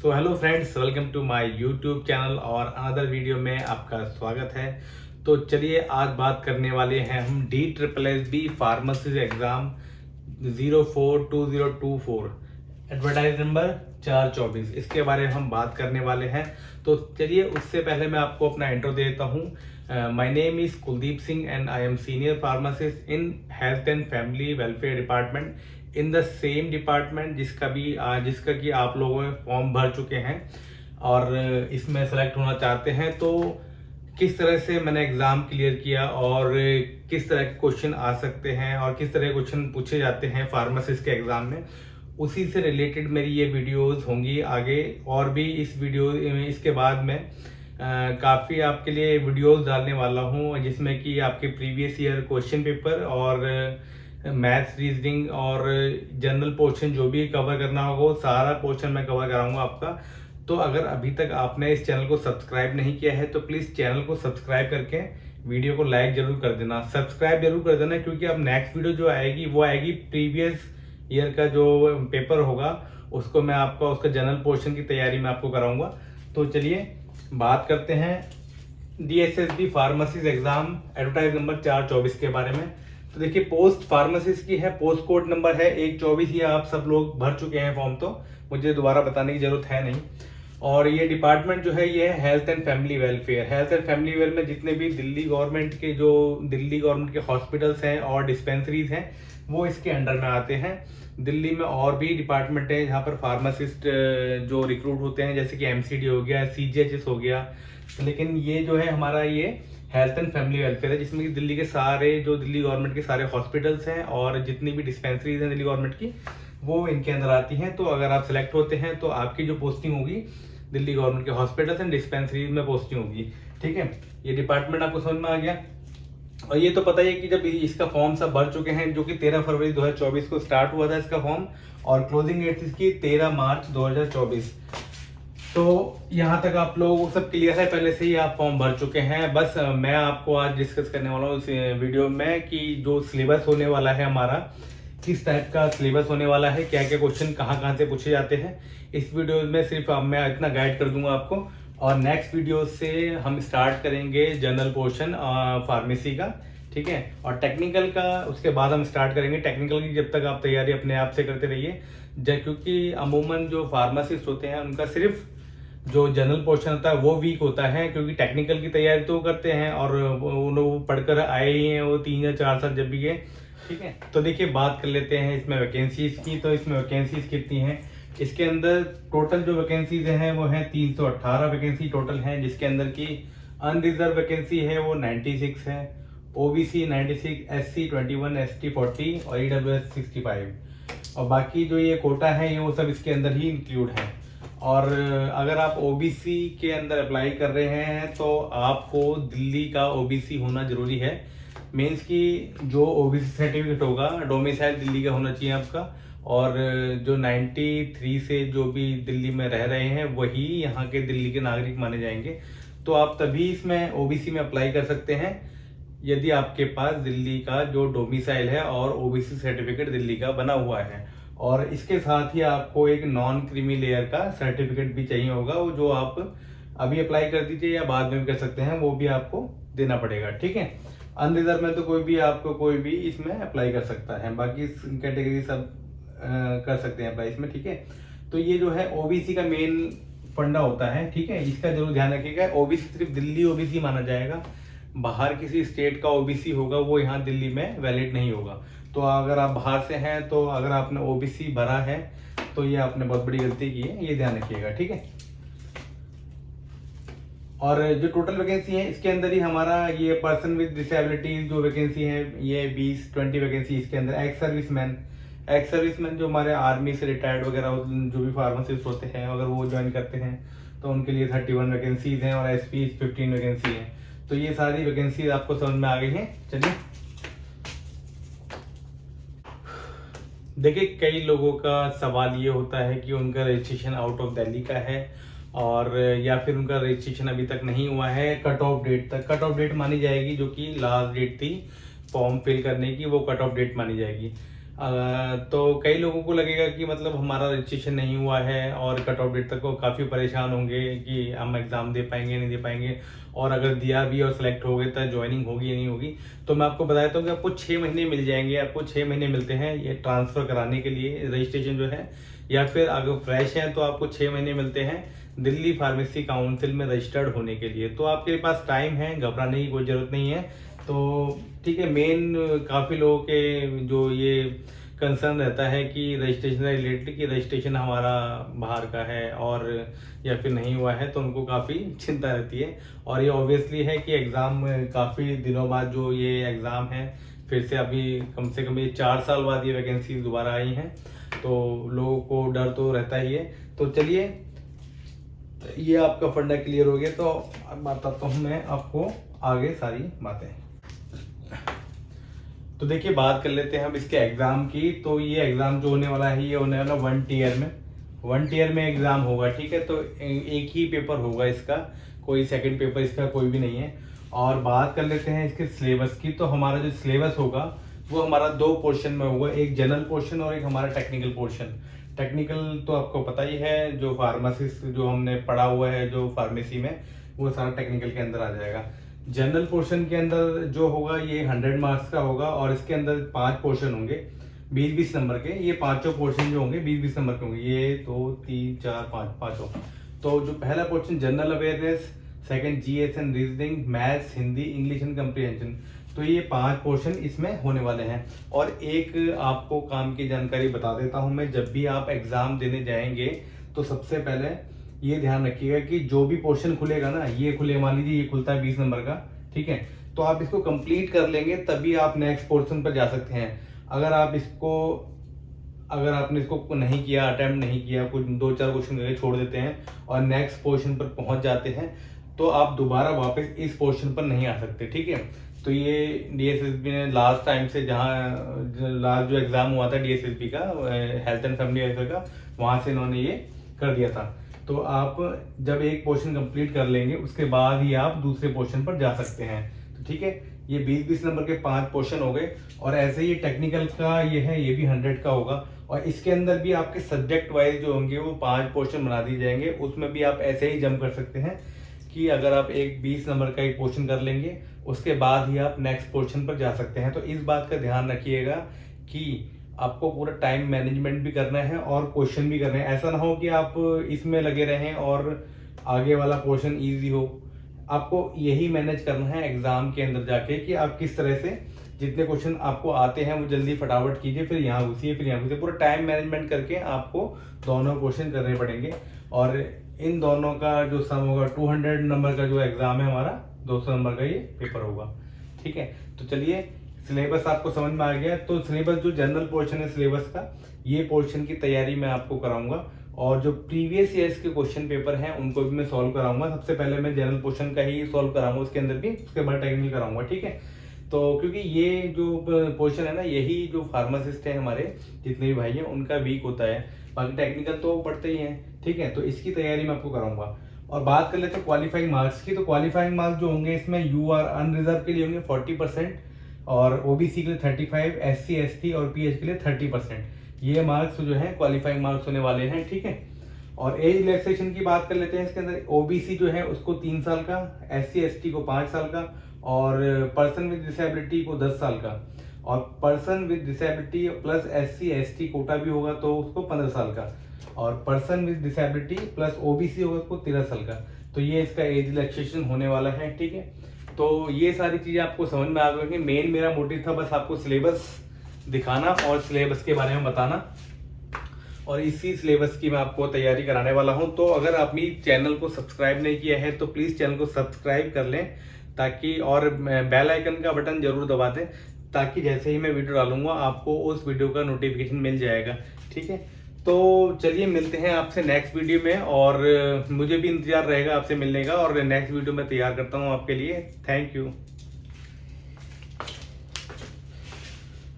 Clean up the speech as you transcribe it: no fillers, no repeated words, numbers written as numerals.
So hello friends, welcome to my YouTube channel और another video में आपका स्वागत है। तो चलिए आज बात करने वाले हैं हम DSSB pharmacy exam 042024 advertise number 424 इसके बारे में हम बात करने वाले हैं। तो चलिए उससे पहले मैं आपको अपना इंट्रो दे देता हूँ। My name is Kuldeep Singh and I am senior pharmacist in health and family welfare department in the same department जिसका कि आप लोगों ने फॉर्म भर चुके हैं और इसमें सेलेक्ट होना चाहते हैं। तो किस तरह से मैंने एग्ज़ाम क्लियर किया और किस तरह के क्वेश्चन आ सकते हैं और किस तरह के क्वेश्चन पूछे जाते हैं फार्मासिस्ट के एग्ज़ाम में, उसी से रिलेटेड मेरी ये वीडियोस होंगी आगे। और भी इस वीडियो इसके बाद में काफ़ी आपके लिए वीडियोस डालने वाला हूँ जिसमें कि आपके प्रीवियस ईयर क्वेश्चन पेपर और मैथ्स, रीजनिंग और जनरल पोर्शन जो भी कवर करना होगा वो सारा पोर्शन मैं कवर कराऊंगा आपका। तो अगर अभी तक आपने इस चैनल को सब्सक्राइब नहीं किया है तो प्लीज़ चैनल को सब्सक्राइब करके वीडियो को लाइक जरूर कर देना, सब्सक्राइब जरूर कर देना, क्योंकि अब नेक्स्ट वीडियो जो आएगी वो आएगी प्रीवियस ईयर का जो पेपर होगा उसको मैं आपका उसका जनरल पोर्शन की तैयारी मैं आपको कराऊंगा। तो चलिए बात करते हैं DSSB pharmacy exam advertise number 424 के बारे में। तो देखिए पोस्ट फार्मासिस्ट की है, पोस्ट कोड नंबर है 124। ये आप सब लोग भर चुके हैं फॉर्म, तो मुझे दोबारा बताने की जरूरत है नहीं। और ये डिपार्टमेंट जो है ये health and family welfare. Health and family welfare में जितने भी दिल्ली गवर्नमेंट के हॉस्पिटल्स हैं और डिस्पेंसरीज हैं वो इसके अंडर में आते हैं। दिल्ली में और भी डिपार्टमेंट है जहाँ पर फार्मासिस्ट जो रिक्रूट होते हैं, जैसे कि MCD हो गया, CGHS हो गया। लेकिन ये जो है हमारा ये हेल्थ एंड फैमिली वेलफेयर है, जिसमें कि दिल्ली के सारे जो दिल्ली गवर्नमेंट के सारे हॉस्पिटल्स हैं और जितनी भी डिस्पेंसरीज हैं दिल्ली गवर्नमेंट की वो इनके अंदर आती हैं। तो अगर आप सिलेक्ट होते हैं तो आपकी जो पोस्टिंग होगी दिल्ली गवर्नमेंट के हॉस्पिटल्स एंड डिस्पेंसरीज में पोस्टिंग होगी। ठीक है, ये डिपार्टमेंट आपको समझ में आ गया। और ये तो पता ही है कि जब इसका फॉर्म सब भर चुके हैं, जो कि 13 फरवरी 2024 को स्टार्ट हुआ था इसका फॉर्म, और क्लोजिंग डेट इसकी 13 मार्च 2024। तो यहाँ तक आप लोग सब क्लियर है, पहले से ही आप फॉर्म भर चुके हैं। बस मैं आपको आज डिस्कस करने वाला हूँ इस वीडियो में कि जो सिलेबस होने वाला है हमारा, किस टाइप का सिलेबस होने वाला है, क्या क्या क्वेश्चन कहाँ से पूछे जाते हैं। इस वीडियो में सिर्फ मैं इतना गाइड कर दूंगा आपको। और नेक्स्ट वीडियो से हम स्टार्ट करेंगे जनरल पोर्शन फार्मेसी का, ठीक है, और टेक्निकल का उसके बाद हम स्टार्ट करेंगे। टेक्निकल की जब तक आप तैयारी अपने आप से करते रहिए, क्योंकि अमूमन जो फार्मासिस्ट होते हैं उनका सिर्फ जो जनरल पोर्शन होता है वो वीक होता है, क्योंकि टेक्निकल की तैयारी तो करते हैं और वो पढ़कर आए ही हैं वो 3 या 4 साल जब भी गए। ठीक है, तो देखिए बात कर लेते हैं इसमें वैकेंसीज की। तो इसमें वैकेंसीज कितनी हैं, इसके अंदर टोटल जो वैकेंसीज हैं वो हैं 318 वैकेंसी टोटल हैं, जिसके अंदर की अनरिजर्व वैकेंसी है वो 96 है, OBC 96, SC 21, ST 40 और EWS 65। और बाकी जो ये कोटा है ये वो सब इसके अंदर ही इंक्लूड है। और अगर आप OBC के अंदर अप्लाई कर रहे हैं तो आपको दिल्ली का OBC होना जरूरी है। मीन्स कि जो OBC सर्टिफिकेट होगा डोमिसाइल दिल्ली का होना चाहिए आपका, और जो 93 से जो भी दिल्ली में रह रहे हैं वही यहाँ के दिल्ली के नागरिक माने जाएंगे। तो आप तभी इसमें OBC में अप्लाई कर सकते हैं यदि आपके पास दिल्ली का जो डोमिसाइल है और OBC सर्टिफिकेट दिल्ली का बना हुआ है। और इसके साथ ही आपको एक नॉन क्रीमी लेयर का सर्टिफिकेट भी चाहिए होगा, वो जो आप अभी अप्लाई कर दीजिए या बाद में भी कर सकते हैं, वो भी आपको देना पड़ेगा। ठीक है, अनरिजर्व में तो कोई भी इसमें अप्लाई कर सकता है, बाकी कैटेगरी सब कर सकते हैं अप्लाई इसमें। ठीक है, तो ये जो है OBC का मेन फंडा होता है। ठीक है, इसका जरूर ध्यान रखिएगा। OBC सिर्फ दिल्ली OBC माना जाएगा, बाहर किसी स्टेट का OBC होगा वो यहाँ दिल्ली में वैलिड नहीं होगा। तो अगर आप बाहर से हैं तो अगर आपने OBC भरा है तो ये आपने बहुत बड़ी गलती की है, ये ध्यान रखिएगा। ठीक है, और जो टोटल वैकेंसी है इसके अंदर ही हमारा ये पर्सन विद डिसेबिलिटीज जो वैकेंसी है ये 20 वैकेंसी इसके अंदर। एक्स सर्विसमैन जो हमारे आर्मी से रिटायर्ड वगैरह जो भी फार्मासिस्ट होते हैं अगर वो ज्वाइन करते हैं तो उनके लिए 31 वैकेंसीज हैं, और SP 15 वैकेंसी है। तो ये सारी वैकेंसी आपको समझ में आ गई हैं। चलिए देखिए, कई लोगों का सवाल ये होता है कि उनका रजिस्ट्रेशन आउट ऑफ दिल्ली का है और या फिर उनका रजिस्ट्रेशन अभी तक नहीं हुआ है कट ऑफ डेट तक। कट ऑफ डेट मानी जाएगी जो कि लास्ट डेट थी फॉर्म फिल करने की, वो कट ऑफ डेट मानी जाएगी। तो कई लोगों को लगेगा कि मतलब हमारा रजिस्ट्रेशन नहीं हुआ है और कट ऑफ डेट तक वो काफ़ी परेशान होंगे कि हम एग्ज़ाम दे पाएंगे नहीं दे पाएंगे, और अगर दिया भी और सेलेक्ट हो गए तो ज्वाइनिंग होगी या नहीं होगी। तो मैं आपको बताता हूँ कि आपको 6 महीने मिल जाएंगे, आपको 6 महीने मिलते हैं ये ट्रांसफ़र कराने के लिए रजिस्ट्रेशन जो है, या फिर अगर फ्रेश हैं तो आपको 6 महीने मिलते हैं दिल्ली फार्मेसी काउंसिल में रजिस्टर्ड होने के लिए। तो आपके पास टाइम है, घबराने की कोई ज़रूरत नहीं है। तो ठीक है, मेन काफ़ी लोगों के जो ये कंसर्न रहता है कि रजिस्ट्रेशन से रिलेटेड, कि रजिस्ट्रेशन हमारा बाहर का है और या फिर नहीं हुआ है, तो उनको काफ़ी चिंता रहती है। और ये ऑब्वियसली है कि एग्ज़ाम काफ़ी दिनों बाद जो ये एग्ज़ाम है फिर से, अभी कम से कम ये 4 साल बाद ये वैकेंसी दोबारा आई हैं, तो लोगों को डर तो रहता ही है। तो चलिए, ये आपका फंडा क्लियर हो गया, तो अब बताता हूँ मैं आपको आगे सारी बातें। तो देखिए, बात कर लेते हैं हम इसके एग्ज़ाम की। तो ये एग्ज़ाम जो होने वाला है, ये होने वाला 1 ईयर में, 1 ईयर में एग्ज़ाम होगा, ठीक है। तो एक ही पेपर होगा इसका, कोई सेकंड पेपर इसका कोई भी नहीं है। और बात कर लेते हैं इसके सिलेबस की। तो हमारा जो सिलेबस होगा वो हमारा 2 पोर्शन में होगा, एक जनरल पोर्शन और एक हमारा टेक्निकल पोर्शन। टेक्निकल तो आपको पता ही है, जो फार्मासिस्ट जो हमने पढ़ा हुआ है जो फार्मेसी में, वो सारा टेक्निकल के अंदर आ जाएगा। जनरल पोर्शन के अंदर जो होगा ये 100 मार्क्स का होगा, और इसके अंदर 5 पोर्शन होंगे 20-20 नंबर के। ये पांचों पोर्शन जो होंगे 20-20 नंबर के होंगे, ये 2 3 4 5 पांचों। तो जो पहला portion general awareness, second GS and reasoning, maths, Hindi, English and comprehension, तो ये 5 पोर्शन इसमें होने वाले हैं। और एक आपको काम की जानकारी बता देता हूं मैं, जब भी आप एग्जाम देने जाएंगे तो सबसे पहले ये ध्यान रखिएगा कि जो भी पोर्शन खुलेगा ना, ये खुले, मान लीजिए ये खुलता है 20 नंबर का, ठीक है, तो आप इसको कंप्लीट कर लेंगे तभी आप नेक्स्ट पोर्शन पर जा सकते हैं। अगर आपने इसको नहीं किया, अटेम्प्ट नहीं किया, कुछ 2-4 क्वेश्चन करके छोड़ देते हैं और नेक्स्ट पोर्शन पर पहुंच जाते हैं, तो आप दोबारा वापस इस पोर्शन पर नहीं आ सकते, ठीक है। तो ये डीएसएसबी ने लास्ट टाइम से, जहाँ लास्ट जो एग्जाम हुआ था डीएसएसबी का, हेल्थ एंड फैमिली वेलफेयर का, वहां से इन्होंने ये कर दिया था। तो आप जब एक पोर्शन कंप्लीट कर लेंगे उसके बाद ही आप दूसरे पोर्शन पर जा सकते हैं। तो ठीक है, ये 20-20 नंबर के 5 पोर्शन हो गए। और ऐसे ही टेक्निकल का ये है, ये भी 100 का होगा। और इसके अंदर भी आपके सब्जेक्ट वाइज जो होंगे वो 5 पोर्शन बना दिए जाएंगे। उसमें भी आप ऐसे ही जंप कर सकते हैं कि अगर आप एक 20 नंबर का एक पोर्शन कर लेंगे उसके बाद ही आप नेक्स्ट पोर्शन पर जा सकते हैं। तो इस बात का ध्यान रखिएगा कि आपको पूरा टाइम मैनेजमेंट भी करना है और क्वेश्चन भी करने हैं। ऐसा ना हो कि आप इसमें लगे रहें और आगे वाला पोर्शन इजी हो। आपको यही मैनेज करना है एग्जाम के अंदर जाके कि आप किस तरह से जितने क्वेश्चन आपको आते हैं वो जल्दी फटाफट कीजिए, फिर यहाँ घुसिए, फिर यहाँ घुसिए। पूरा टाइम मैनेजमेंट करके आपको दोनों क्वेश्चन करने पड़ेंगे। और इन दोनों का जो सम होगा 200 नंबर का जो एग्जाम है हमारा, 200 नंबर का ये पेपर होगा, ठीक है। तो चलिए, सिलेबस आपको समझ में आ गया। तो सिलेबस जो जनरल पोर्शन है सिलेबस का, ये पोर्शन की तैयारी मैं आपको कराऊंगा, और जो प्रीवियस ईयर्स के क्वेश्चन पेपर हैं उनको भी मैं सॉल्व कराऊंगा। सबसे पहले मैं जनरल पोर्शन का ही सॉल्व कराऊंगा, उसके अंदर भी, उसके बाद टेक्निकल कराऊंगा, ठीक है। तो क्योंकि ये जो पोर्शन है ना, यही जो फार्मासिस्ट है हमारे जितने भी भाई हैं उनका वीक होता है, बाकी टेक्निकल तो पढ़ते ही हैं, ठीक है। तो इसकी तैयारी मैं आपको कराऊंगा। और बात कर लेते हैं क्वालिफाइंग मार्क्स की। तो क्वालिफाइंग मार्क्स जो होंगे इसमें यूआर अनरिजर्व के लिए होंगे 40%, और ओबीसी के लिए 35, एससी एसटी और पीएच के लिए 30%। ये मार्क्स जो है क्वालिफाइंग मार्क्स होने वाले हैं, ठीक है। और एज रिलैक्सेशन की बात कर लेते हैं। इसके अंदर ओबीसी जो है उसको 3 साल का, एससी एसटी को 5 साल का, और पर्सन विद डिसेबिलिटी को 10 साल का, और person with disability plus SC ST quota भी होगा तो उसको 15 साल का, और person with disability plus OBC होगा उसको 13 साल का। तो ये इसका एज रिलैक्सेशन होने वाला है, ठीक है। तो ये सारी चीजें आपको समझ में आ गई। मेन मेरा मोटिव था बस आपको सिलेबस दिखाना और सिलेबस के बारे में बताना, और इसी सिलेबस की मैं आपको तैयारी कराने वाला हूं। तो अगर आपने चैनल को सब्सक्राइब नहीं किया है तो प्लीज चैनल को सब्सक्राइब कर लें, ताकि, और बेल आइकन का बटन जरूर दबा दें, ताकि जैसे ही मैं वीडियो डालूंगा आपको उस वीडियो का नोटिफिकेशन मिल जाएगा, ठीक है। तो चलिए, मिलते हैं आपसे नेक्स्ट वीडियो में, और मुझे भी इंतजार रहेगा आपसे मिलने का, और नेक्स्ट वीडियो मैं तैयार करता हूँ आपके लिए। Thank you.